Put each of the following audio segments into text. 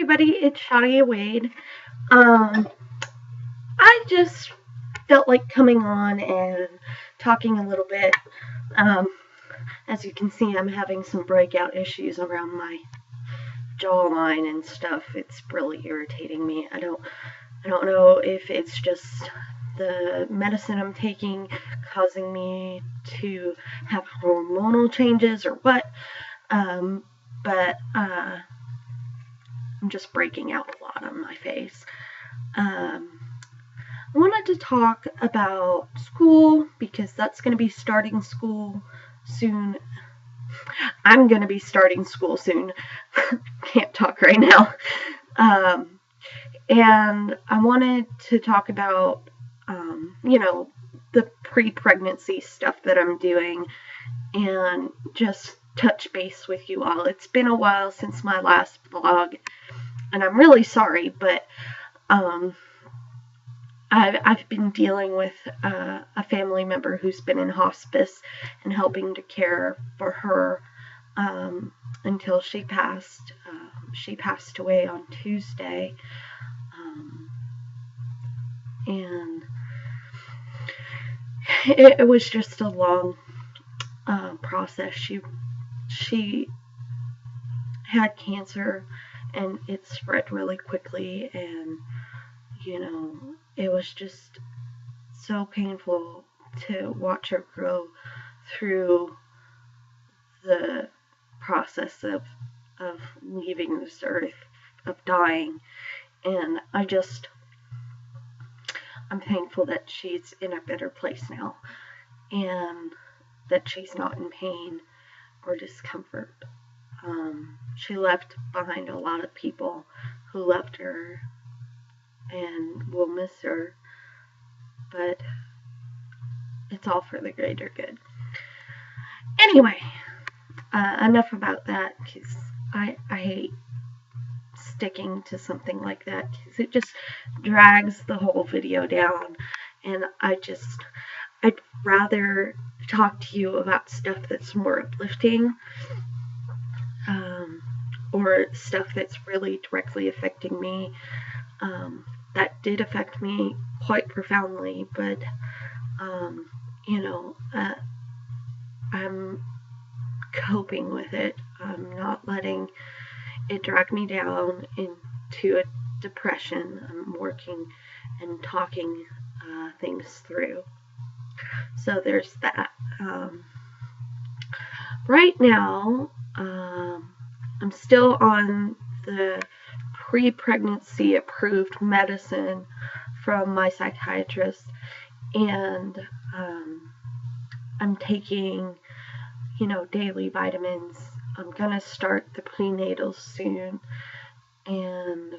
everybody, it's Shadia Wade. I just felt like coming on and talking a little bit. As you can see, I'm having some breakout issues around my jawline and stuff. It's really irritating me. I don't know if it's just the medicine I'm taking causing me to have hormonal changes or what. But I'm just breaking out a lot on my face. I wanted to talk about school because that's going to be starting school soon. I'm going to be starting school soon. Can't talk right now. And I wanted to talk about, the pre-pregnancy stuff that I'm doing and just touch base with you all. It's been a while since my last vlog, and I'm really sorry, but I've been dealing with a family member who's been in hospice and helping to care for her until she passed. She passed away on Tuesday, and it was just a long process. She had cancer, and it spread really quickly, and it was just so painful to watch her grow through the process of leaving this earth, of dying. And I'm thankful that she's in a better place now, and that she's not in pain or discomfort. She left behind a lot of people who loved her and will miss her, but it's all for the greater good. Anyway, enough about that, because I hate sticking to something like that, because it just drags the whole video down, and I'd rather talk to you about stuff that's more uplifting, or stuff that's really directly affecting me. That did affect me quite profoundly, but I'm coping with it. I'm not letting it drag me down into a depression. I'm working and talking things through. So there's that. Right now, I'm still on the pre-pregnancy approved medicine from my psychiatrist, and I'm taking, daily vitamins. I'm gonna start the prenatal soon, and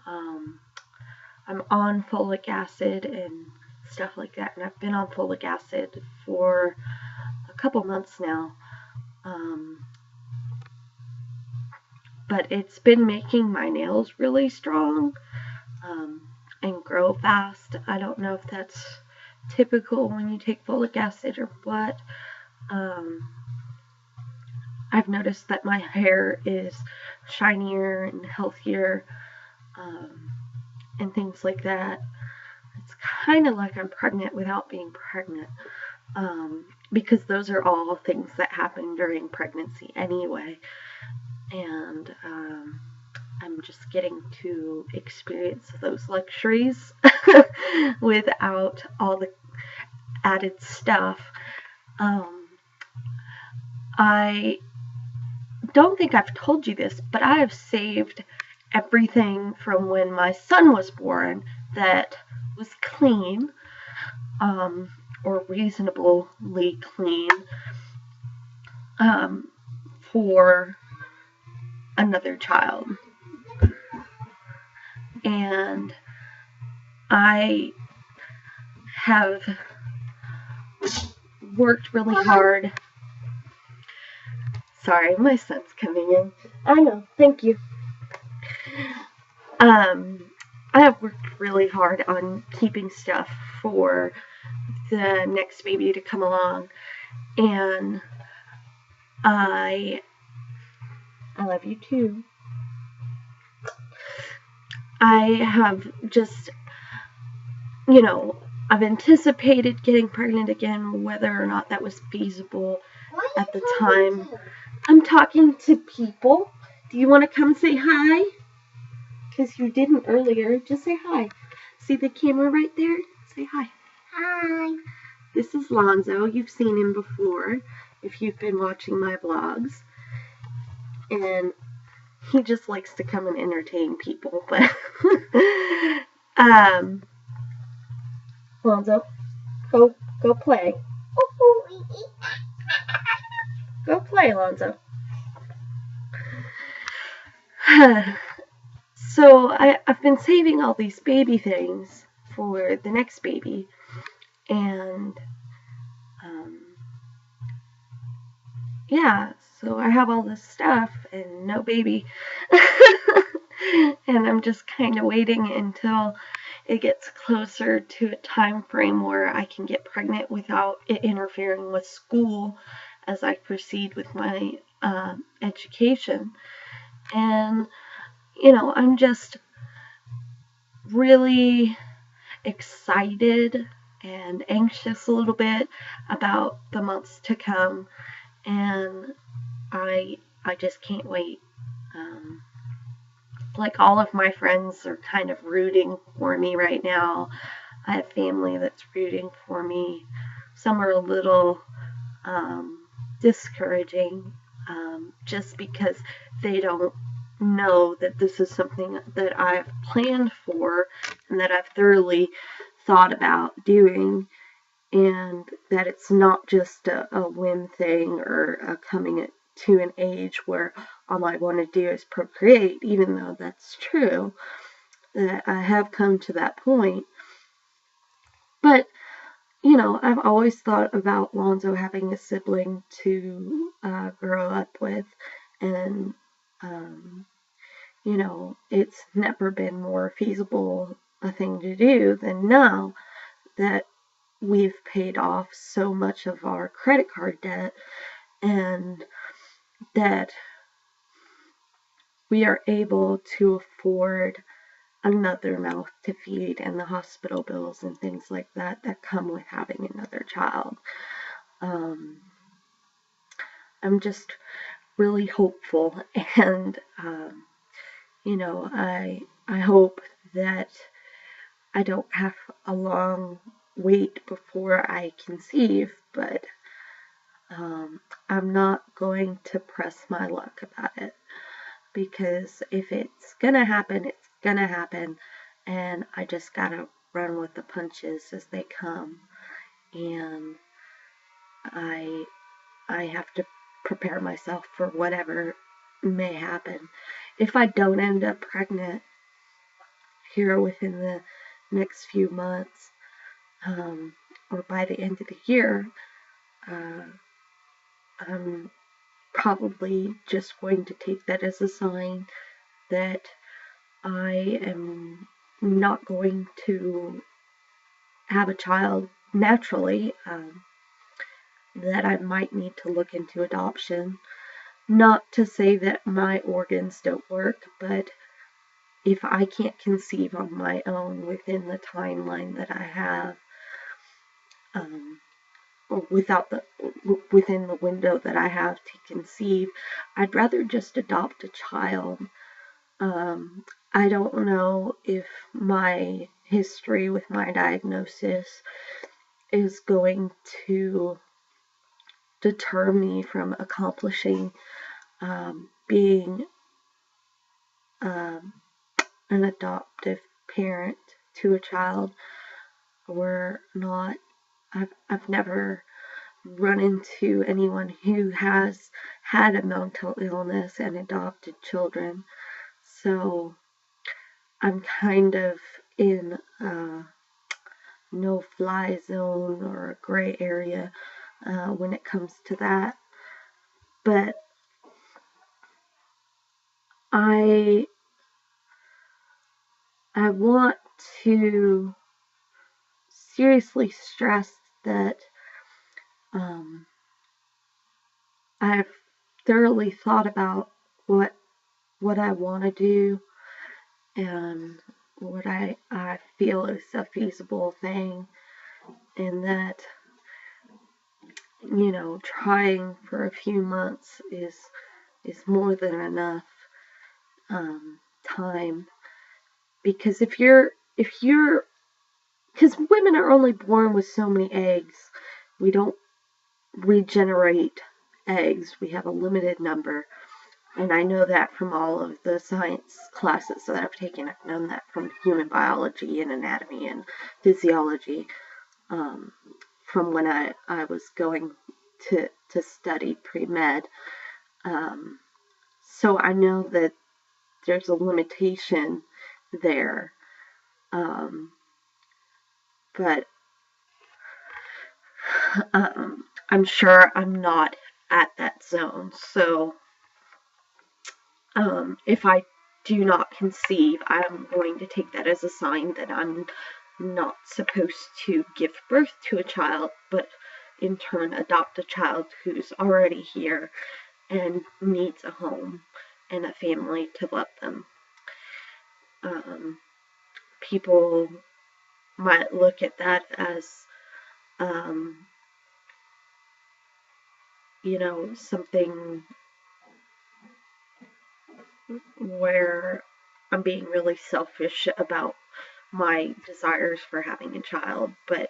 I'm on folic acid and stuff like that, and I've been on folic acid for a couple months now. But it's been making my nails really strong and grow fast. I don't know if that's typical when you take folic acid or what. I've noticed that my hair is shinier and healthier, and things like that. It's kind of like I'm pregnant without being pregnant, because those are all things that happen during pregnancy anyway. And I'm just getting to experience those luxuries without all the added stuff. I don't think I've told you this, but I have saved everything from when my son was born that was clean, or reasonably clean, for another child. And I have worked really hard. Sorry, my son's coming in. I know, thank you. I have worked really hard on keeping stuff for the next baby to come along, and I love you too. I have just, you know, I've anticipated getting pregnant again, whether or not that was feasible at the time. I'm talking to people. Do you want to come say hi? Because you didn't earlier. Just say hi. See the camera right there? Say hi. Hi. This is Lonzo. You've seen him before if you've been watching my vlogs. And he just likes to come and entertain people. But Lonzo, go play. Go play, Lonzo. So I've been saving all these baby things for the next baby, and yeah, so I have all this stuff and no baby, and I'm just kind of waiting until it gets closer to a time frame where I can get pregnant without it interfering with school as I proceed with my education. And I'm just really excited and anxious a little bit about the months to come, and I just can't wait. Like, all of my friends are kind of rooting for me right now. I have family that's rooting for me. Some are a little discouraging, just because they don't know that this is something that I've planned for and that I've thoroughly thought about doing, and that it's not just a whim thing or coming to an age where all I want to do is procreate, even though that's true, that I have come to that point. But I've always thought about Lonzo having a sibling to grow up with, and it's never been more feasible a thing to do than now that we've paid off so much of our credit card debt, and that we are able to afford another mouth to feed and the hospital bills and things like that come with having another child. I'm just really hopeful, and I hope that I don't have a long wait before I conceive, but I'm not going to press my luck about it, because if it's gonna happen, it's gonna happen, and I just gotta run with the punches as they come, and I have to prepare myself for whatever may happen. If I don't end up pregnant here within the next few months, or by the end of the year, I'm probably just going to take that as a sign that I am not going to have a child naturally, that I might need to look into adoption. Not to say that my organs don't work, but if I can't conceive on my own within the timeline that I have, or within the window that I have to conceive, I'd rather just adopt a child. I don't know if my history with my diagnosis is going to deter me from accomplishing being an adoptive parent to a child or not. I've never run into anyone who has had a mental illness and adopted children, so I'm kind of in a no-fly zone or a gray area when it comes to that. But I want to seriously stress that I've thoroughly thought about what I want to do, and what I feel is a feasible thing, and that, trying for a few months is more than enough time. Because because women are only born with so many eggs, we don't regenerate eggs. We have a limited number. And I know that from all of the science classes that I've taken. I've known that from human biology and anatomy and physiology, from when I was going to study pre-med. So I know that there's a limitation there. But I'm sure I'm not at that zone. So if I do not conceive, I'm going to take that as a sign that I'm not supposed to give birth to a child, but in turn adopt a child who's already here and needs a home and a family to love them. People might look at that as, something where I'm being really selfish about my desires for having a child, but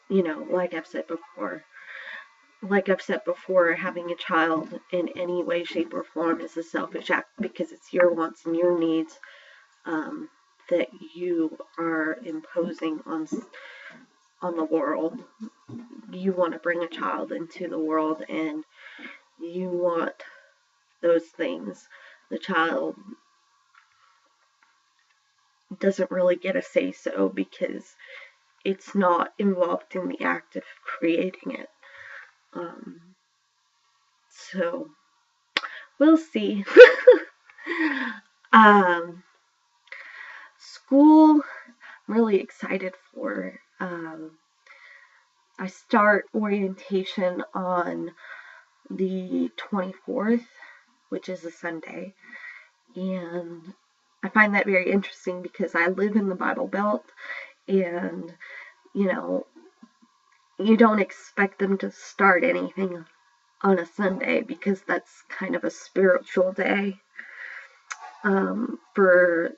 like I've said before, having a child in any way, shape, or form is a selfish act because it's your wants and your needs that you are imposing on the world. You want to bring a child into the world, and you want those things. The child doesn't really get a say-so because it's not involved in the act of creating it. So we'll see. School, I'm really excited for. I start orientation on the 24th, which is a Sunday, and I find that very interesting because I live in the Bible Belt, and you don't expect them to start anything on a Sunday because that's kind of a spiritual day for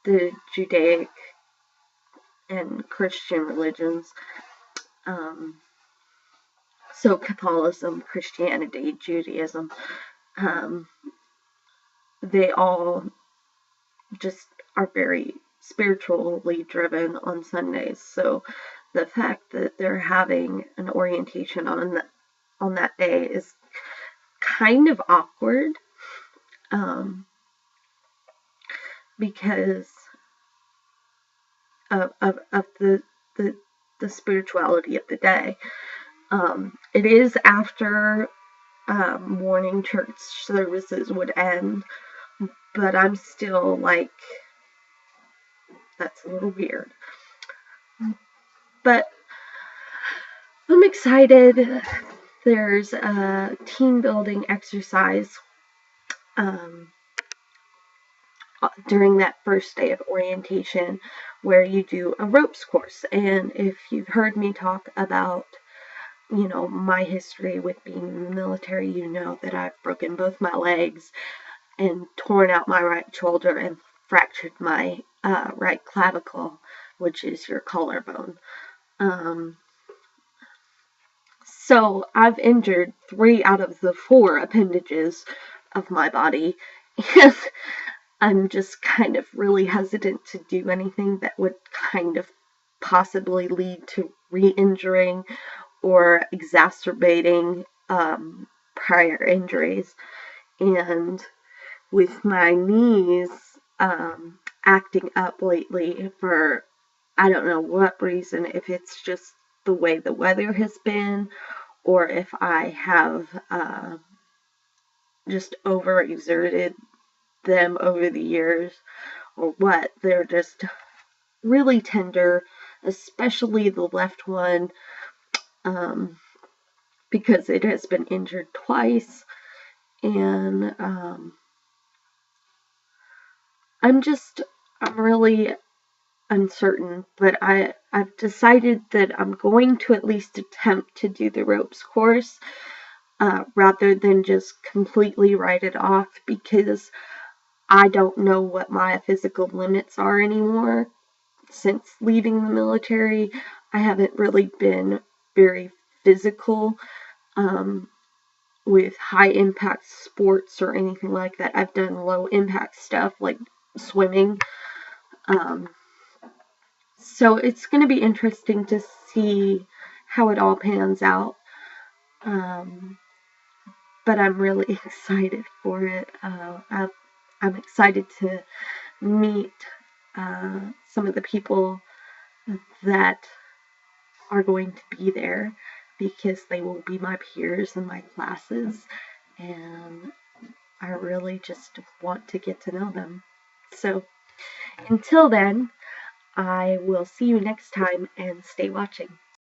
the Judaic and Christian religions. So Catholicism, Christianity, Judaism, they all just are very spiritually driven on Sundays. So the fact that they're having an orientation on that day is kind of awkward, because of the spirituality of the day. It is after morning church services would end, but I'm still like, that's a little weird. But I'm excited. There's a team building exercise during that first day of orientation where you do a ropes course. And if you've heard me talk about my history with being in the military, you know that I've broken both my legs and torn out my right shoulder and fractured my right clavicle, which is your collarbone. So I've injured 3 out of the 4 appendages of my body, and I'm just kind of really hesitant to do anything that would kind of possibly lead to re-injuring or exacerbating prior injuries. And with my knees acting up lately for I don't know what reason, if it's just the way the weather has been, or if I have just overexerted them over the years, or what. They're just really tender, especially the left one, because it has been injured twice, and I'm really uncertain, but I've decided that I'm going to at least attempt to do the ropes course rather than just completely write it off, because I don't know what my physical limits are anymore. Since leaving the military, I haven't really been very physical with high impact sports or anything like that. I've done low impact stuff like swimming. So it's going to be interesting to see how it all pans out. But I'm really excited for it. I'm excited to meet some of the people that are going to be there, because they will be my peers in my classes, and I really just want to get to know them. So until then, I will see you next time, and stay watching.